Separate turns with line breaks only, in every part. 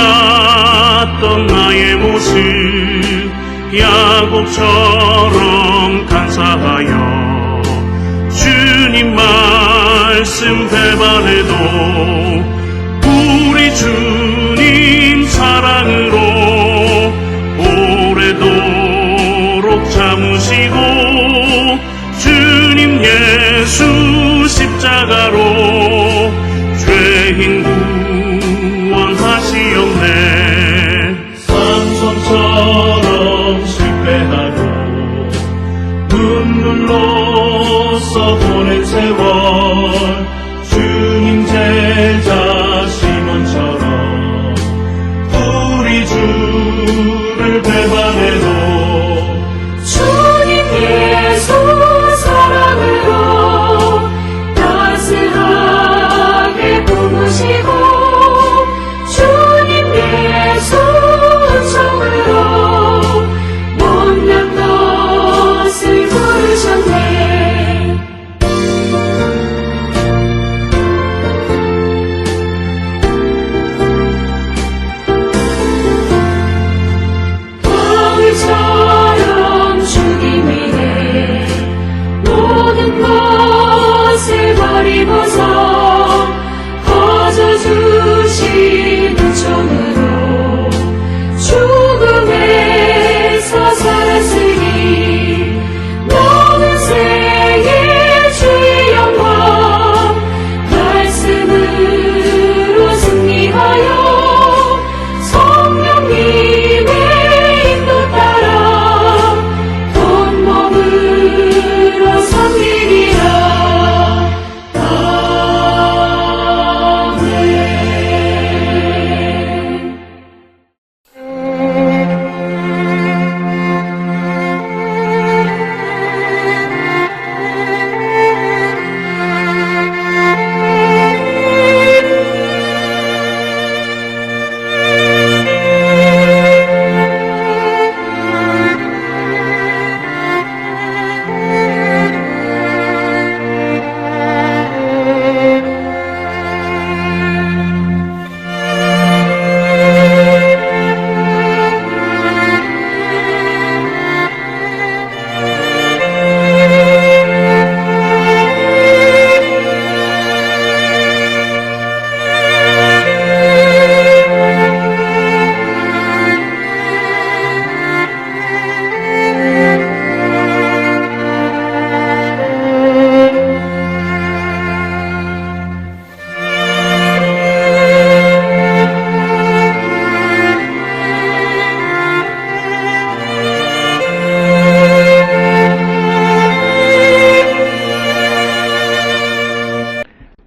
몰랐던 나의 모습 야곱처럼 감사하여 주님 말씀 배반해도 우리 주님 사랑으로 오래도록 참으시고 주님 예수 십자가로 죄인 구원하시었네. 삼손처럼 실패하고 눈물로써 보낸 세월 주님 제자 시몬처럼 우리 주를 배반해도
주님 예수 사랑으로 따스하게 품으시고 주님 예수 은총으로 못난 것을 부르셨네. 바울처럼 주님 위해 모든 것을 버리고서 거저 주신 은총으로 죽음에서 살았으니 모든 생의 주의 영광 말씀으로 승리하여 성령님의 인도 따라 온몸으로 섬기리라.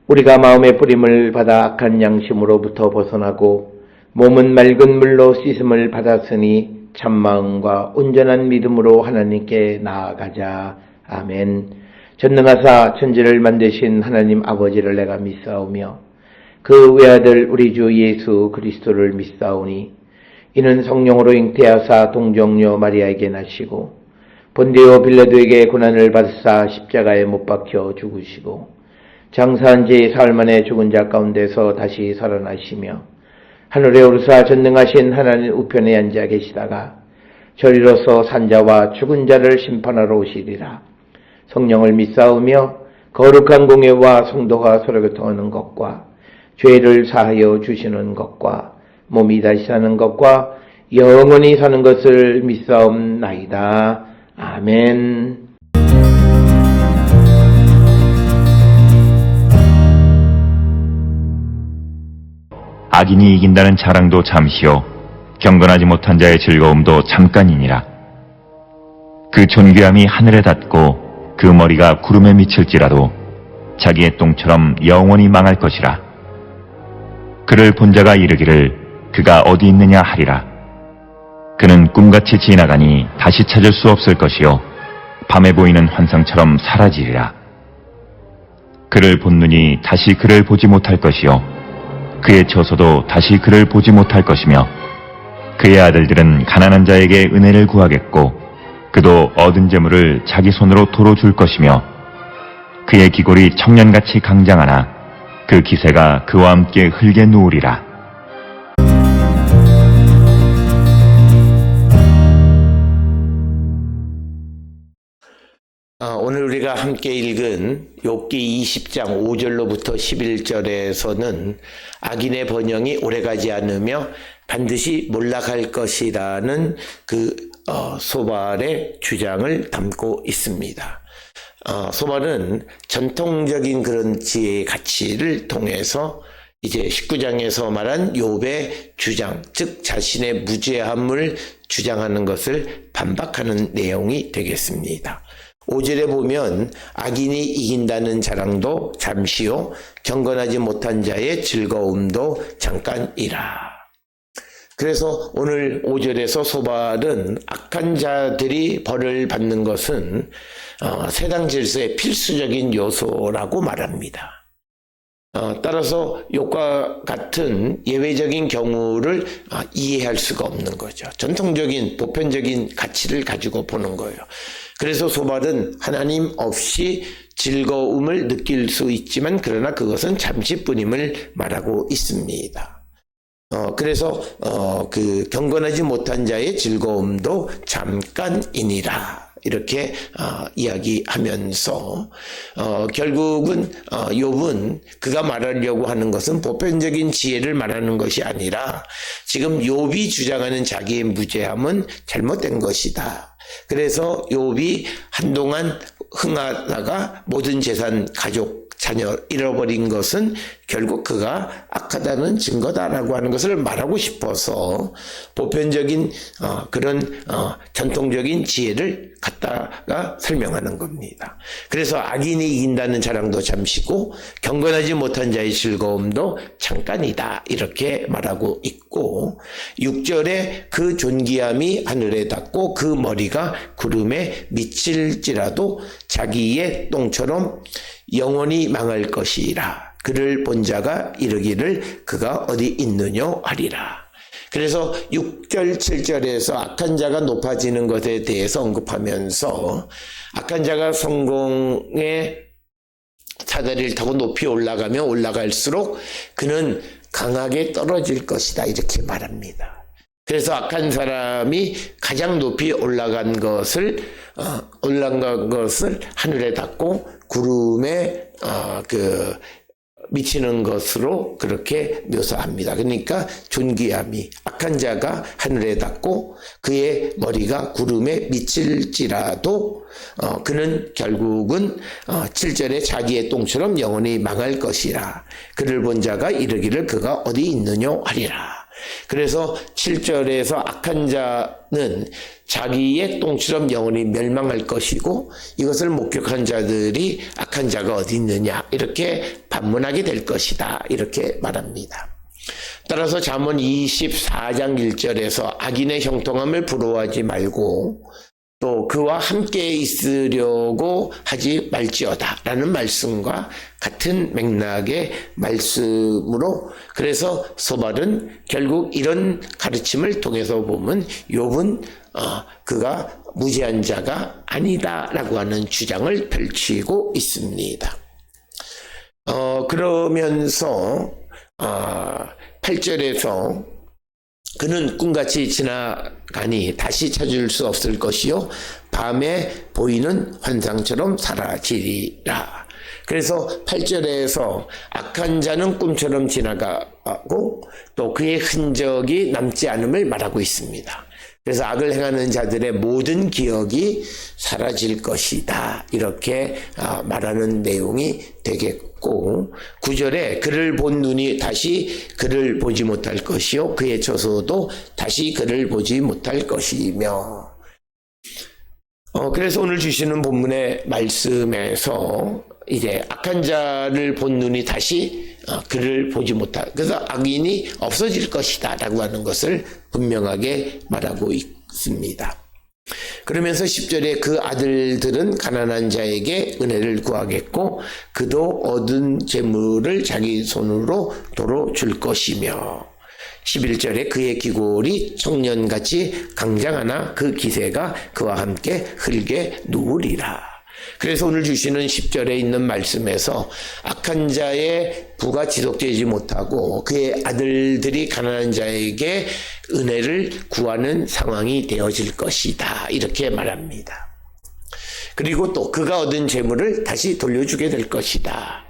우리가 마음의 뿌림을 받아 악한 양심으로부터 벗어나고 몸은 맑은 물로 씻음을 받았으니 참마음과 온전한 믿음으로 하나님께 나아가자. 아멘. 전능하사 천지를 만드신 하나님 아버지를 내가 믿사오며 그 외아들 우리 주 예수 그리스도를 믿사오니 이는 성령으로 잉태하사 동정녀 마리아에게 나시고 본디오 빌라도에게 고난을 받으사 십자가에 못 박혀 죽으시고 장사한 지 사흘 만에 죽은 자 가운데서 다시 살아나시며 하늘에 오르사 전능하신 하나님 우편에 앉아 계시다가 저리로서 산자와 죽은 자를 심판하러 오시리라. 성령을 믿사오며 거룩한 공예와 성도가 서로 교통하는 것과 죄를 사하여 주시는 것과 몸이 다시 사는 것과 영원히 사는 것을 믿사옵나이다. 아멘.
악인이 이긴다는 자랑도 잠시요 경건하지 못한 자의 즐거움도 잠깐이니라. 그 존귀함이 하늘에 닿고 그 머리가 구름에 미칠지라도 자기의 똥처럼 영원히 망할 것이라. 그를 본 자가 이르기를 그가 어디 있느냐 하리라. 그는 꿈같이 지나가니 다시 찾을 수 없을 것이요 밤에 보이는 환상처럼 사라지리라. 그를 본 눈이 다시 그를 보지 못할 것이요 그의 처소도 다시 그를 보지 못할 것이며 그의 아들들은 가난한 자에게 은혜를 구하겠고 그도 얻은 재물을 자기 손으로 도로 줄 것이며 그의 기골이 청년같이 강장하나 그 기세가 그와 함께 흙에 누우리라.
오늘 우리가 함께 읽은 욥기 20장 5절로부터 11절에서는 악인의 번영이 오래가지 않으며 반드시 몰락할 것이라는 소발의 주장을 담고 있습니다. 소발은 전통적인 그런 지혜의 가치를 통해서 이제 19장에서 말한 욥의 주장, 즉 자신의 무죄함을 주장하는 것을 반박하는 내용이 되겠습니다. 5절에 보면 악인이 이긴다는 자랑도 잠시요 경건하지 못한 자의 즐거움도 잠깐이라. 그래서 오늘 5절에서 소발은 악한 자들이 벌을 받는 것은 세상 질서의 필수적인 요소라고 말합니다. 따라서 욥과 같은 예외적인 경우를 이해할 수가 없는 거죠. 전통적인 보편적인 가치를 가지고 보는 거예요. 그래서 소발은 하나님 없이 즐거움을 느낄 수 있지만 그러나 그것은 잠시뿐임을 말하고 있습니다. 그래서 경건하지 못한 자의 즐거움도 잠깐이니라 이렇게 이야기하면서 결국은 욥은 그가 말하려고 하는 것은 보편적인 지혜를 말하는 것이 아니라 지금 욥이 주장하는 자기의 무죄함은 잘못된 것이다. 그래서 욥이 한동안 흥하다가 모든 재산, 가족, 자녀 잃어버린 것은 결국 그가 악하다는 증거다라고 하는 것을 말하고 싶어서 보편적인 그런 전통적인 지혜를 갖다가 설명하는 겁니다. 그래서 악인이 이긴다는 자랑도 잠시고 경건하지 못한 자의 즐거움도 잠깐이다 이렇게 말하고 있고 6절에 그 존귀함이 하늘에 닿고 그 머리가 구름에 미칠지라도 자기의 똥처럼 영원히 망할 것이라. 그를 본 자가 이르기를 그가 어디 있느냐 하리라. 그래서 6절 7절에서 악한 자가 높아지는 것에 대해서 언급하면서 악한 자가 성공의 사다리를 타고 높이 올라가면 올라갈수록 그는 강하게 떨어질 것이다 이렇게 말합니다. 그래서 악한 사람이 가장 높이 올라간 것을 하늘에 닿고 구름에 미치는 것으로 그렇게 묘사합니다. 그러니까 존귀함이 악한 자가 하늘에 닿고 그의 머리가 구름에 미칠지라도 그는 결국은 7절에 자기의 똥처럼 영원히 망할 것이라. 그를 본 자가 이르기를 그가 어디 있느냐 하리라. 그래서 7절에서 악한 자는 자기의 똥처럼 영원히 멸망할 것이고 이것을 목격한 자들이 악한 자가 어디 있느냐 이렇게 반문하게 될 것이다 이렇게 말합니다. 따라서 잠언 24장 1절에서 악인의 형통함을 부러워하지 말고 또 그와 함께 있으려고 하지 말지어다 라는 말씀과 같은 맥락의 말씀으로 그래서 소발은 결국 이런 가르침을 통해서 보면 욥은 그가 무죄한 자가 아니다 라고 하는 주장을 펼치고 있습니다. 그러면서 8절에서 그는 꿈같이 지나가니 다시 찾을 수 없을 것이요 밤에 보이는 환상처럼 사라지리라. 그래서 8절에서 악한 자는 꿈처럼 지나가고 또 그의 흔적이 남지 않음을 말하고 있습니다. 그래서 악을 행하는 자들의 모든 기억이 사라질 것이다 이렇게 말하는 내용이 되겠고 9절에 그를 본 눈이 다시 그를 보지 못할 것이요 그의 처소도 다시 그를 보지 못할 것이며 그래서 오늘 주시는 본문의 말씀에서 이제 악한 자를 본 눈이 다시 그를 보지 못할 그래서 악인이 없어질 것이다 라고 하는 것을 분명하게 말하고 있습니다. 그러면서 10절에 그 아들들은 가난한 자에게 은혜를 구하겠고 그도 얻은 재물을 자기 손으로 도로 줄 것이며 11절에 그의 기골이 청년같이 강장하나 그 기세가 그와 함께 흙에 누우리라. 그래서 오늘 주시는 10절에 있는 말씀에서 악한 자의 부가 지속되지 못하고 그의 아들들이 가난한 자에게 은혜를 구하는 상황이 되어질 것이다 이렇게 말합니다. 그리고 또 그가 얻은 재물을 다시 돌려주게 될 것이다.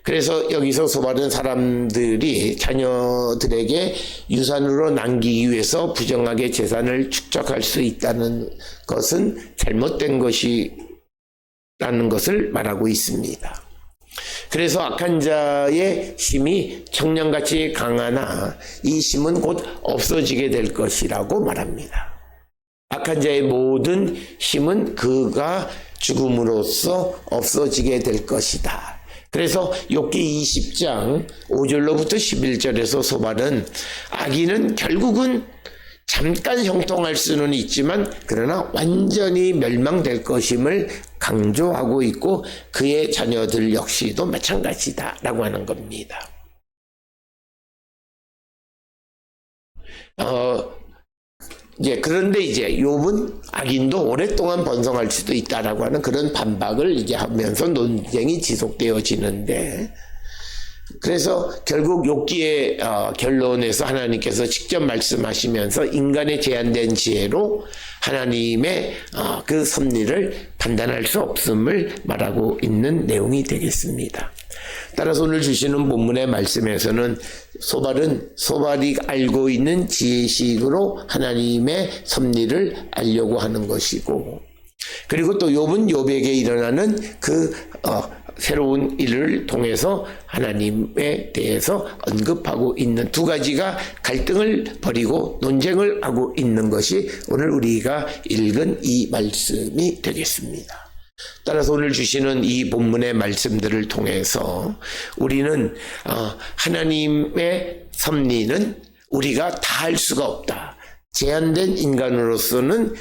그래서 여기서 소발은 사람들이 자녀들에게 유산으로 남기기 위해서 부정하게 재산을 축적할 수 있다는 것은 잘못된 것이라는 것을 말하고 있습니다. 그래서 악한 자의 힘이 청량같이 강하나 이 힘은 곧 없어지게 될 것이라고 말합니다. 악한 자의 모든 힘은 그가 죽음으로써 없어지게 될 것이다. 그래서 욥기 20장 5절로부터 11절에서 소발은 악인은 결국은 잠깐 형통할 수는 있지만 그러나 완전히 멸망될 것임을 강조하고 있고 그의 자녀들 역시도 마찬가지다라고 하는 겁니다. 그런데 욥은 악인도 오랫동안 번성할 수도 있다라고 하는 그런 반박을 하면서 논쟁이 지속되어지는데, 그래서 결국 욥기의 결론에서 하나님께서 직접 말씀하시면서 인간의 제한된 지혜로 하나님의 그 섭리를 판단할 수 없음을 말하고 있는 내용이 되겠습니다. 따라서 오늘 주시는 본문의 말씀에서는 소발이 알고 있는 지혜식으로 하나님의 섭리를 알려고 하는 것이고, 그리고 또 욥은 욥에게 일어나는 그 새로운 일을 통해서 하나님에 대해서 언급하고 있는 두 가지가 갈등을 벌이고 논쟁을 하고 있는 것이 오늘 우리가 읽은 이 말씀이 되겠습니다. 따라서 오늘 주시는 이 본문의 말씀들을 통해서 우리는 하나님의 섭리는 우리가 다 할 수가 없다. 제한된 인간으로서는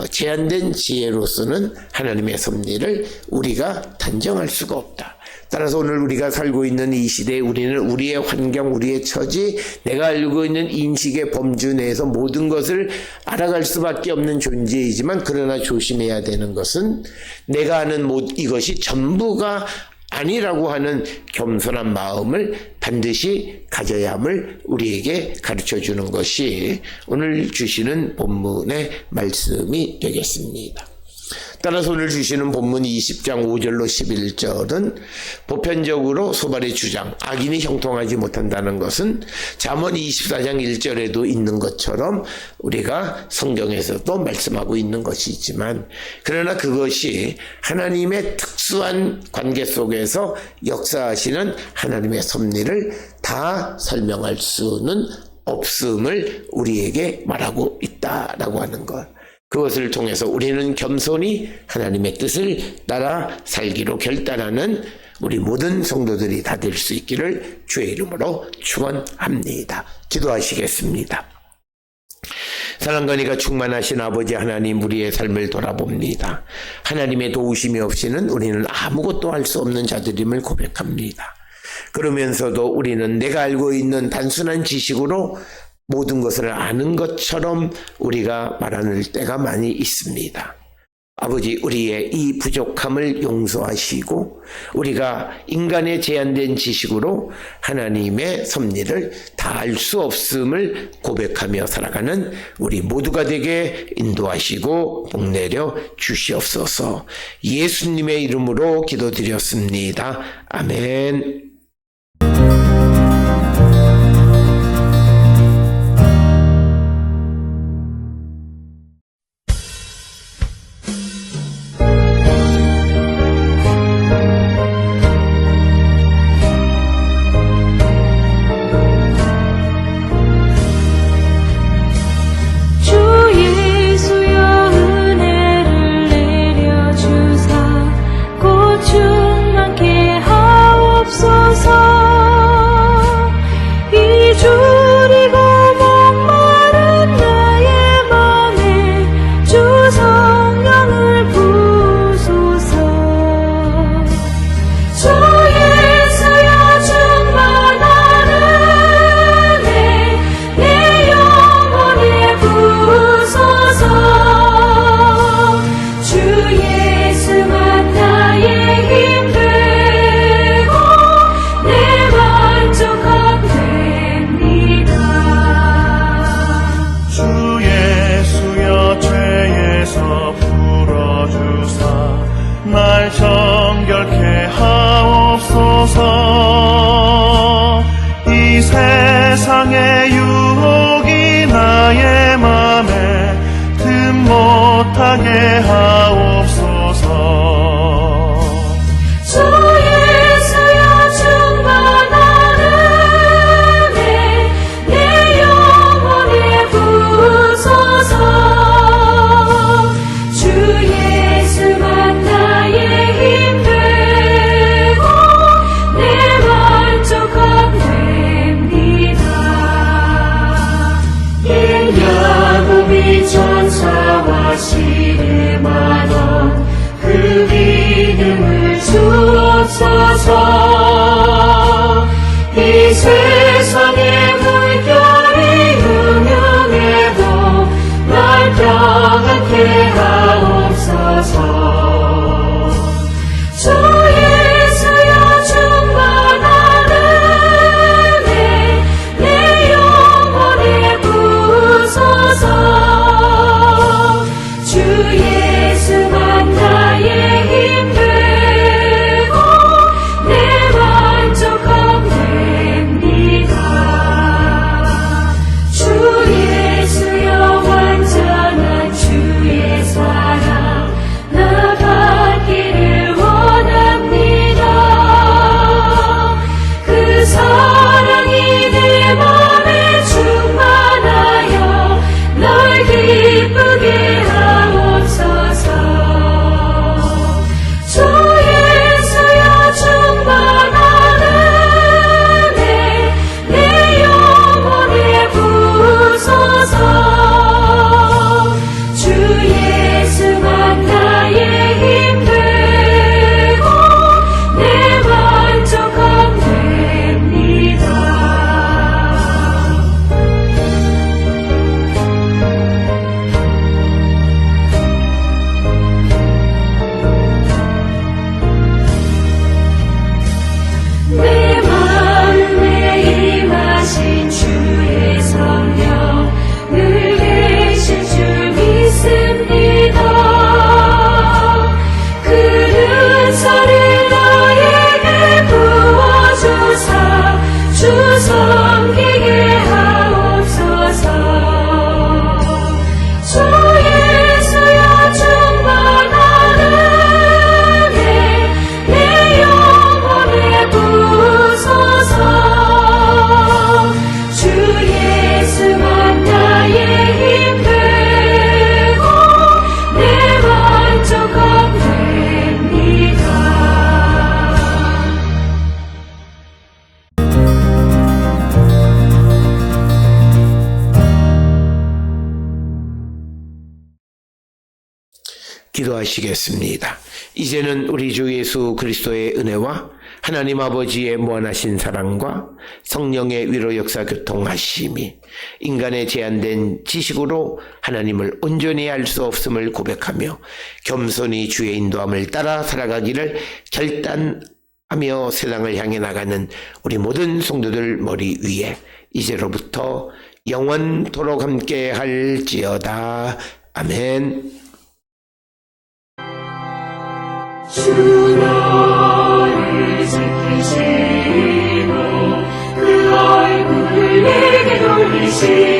제한된 지혜로서는 하나님의 섭리를 우리가 단정할 수가 없다. 따라서 오늘 우리가 살고 있는 이 시대에 우리는 우리의 환경, 우리의 처지, 내가 알고 있는 인식의 범주 내에서 모든 것을 알아갈 수밖에 없는 존재이지만, 그러나 조심해야 되는 것은 내가 아는 이것이 전부가 아니라고 하는 겸손한 마음을 반드시 가져야 함을 우리에게 가르쳐 주는 것이 오늘 주시는 본문의 말씀이 되겠습니다. 따라서 오늘 주시는 본문 20장 5절로 11절은 보편적으로 소발의 주장, 악인이 형통하지 못한다는 것은 잠언 24장 1절에도 있는 것처럼 우리가 성경에서도 말씀하고 있는 것이 있지만, 그러나 그것이 하나님의 특수한 관계 속에서 역사하시는 하나님의 섭리를 다 설명할 수는 없음을 우리에게 말하고 있다라고 하는 것. 그것을 통해서 우리는 겸손히 하나님의 뜻을 따라 살기로 결단하는 우리 모든 성도들이 다 될 수 있기를 주의 이름으로 축원합니다. 기도하시겠습니다. 사랑과 은혜가 충만하신 아버지 하나님, 우리의 삶을 돌아봅니다. 하나님의 도우심이 없이는 우리는 아무것도 할 수 없는 자들임을 고백합니다. 그러면서도 우리는 내가 알고 있는 단순한 지식으로 모든 것을 아는 것처럼 우리가 말하는 때가 많이 있습니다. 아버지, 우리의 이 부족함을 용서하시고 우리가 인간의 제한된 지식으로 하나님의 섭리를 다 알 수 없음을 고백하며 살아가는 우리 모두가 되게 인도하시고 복내려 주시옵소서. 예수님의 이름으로 기도드렸습니다. 아멘.
주
세상의 유혹이 나의 맘에 틈 못하게 하옵소서.
주 예수여 충만한 은혜 내 영혼에 부으소서. 주 예수만 나의 힘 되고 내 만족함 됩니다. 일야곱이 천사와 씨름하던 그 믿음을 주옵소서. 이 세상의 물결이 음흉해도 날 평안케 하옵소서. 주 예수여 충만한 은혜 내 영혼에 부으소서. 주 예수만 나의 힘 되고 내 만족함 됩니다. 주 예수여 완전한 주의 사랑 나 받기를 원합니다. 그 사랑이 내 맘에 충만하여 널 기쁘게 하옵소서. 주 예수여 충만한 은혜 내 영혼에 부으소서. 주 예수만 나의 힘 되고 내 만족함 됩니다. 내 마음에 임하신 주의 성령 늘 계실 줄 믿습니다. 그 은사를 나에게 부어주사 주 섬기게 하옵소서. 주 예수여 충만한 은혜 내 영혼에 부으소서. 주 예수만 나의 힘 되고 내 만족함 됩니다.
기도하시겠습니다. 이제는 우리 주 예수 그리스도의 은혜와 하나님 아버지의 무한하신 사랑과 성령의 위로 역사 교통하심이 인간의 제한된 지식으로 하나님을 온전히 알 수 없음을 고백하며 겸손히 주의 인도함을 따라 살아가기를 결단하며 세상을 향해 나가는 우리 모든 성도들 머리 위에 이제로부터 영원토록 함께 할지어다. 아멘.
주 너를 지키시고 그 얼굴을 내게 돌리시고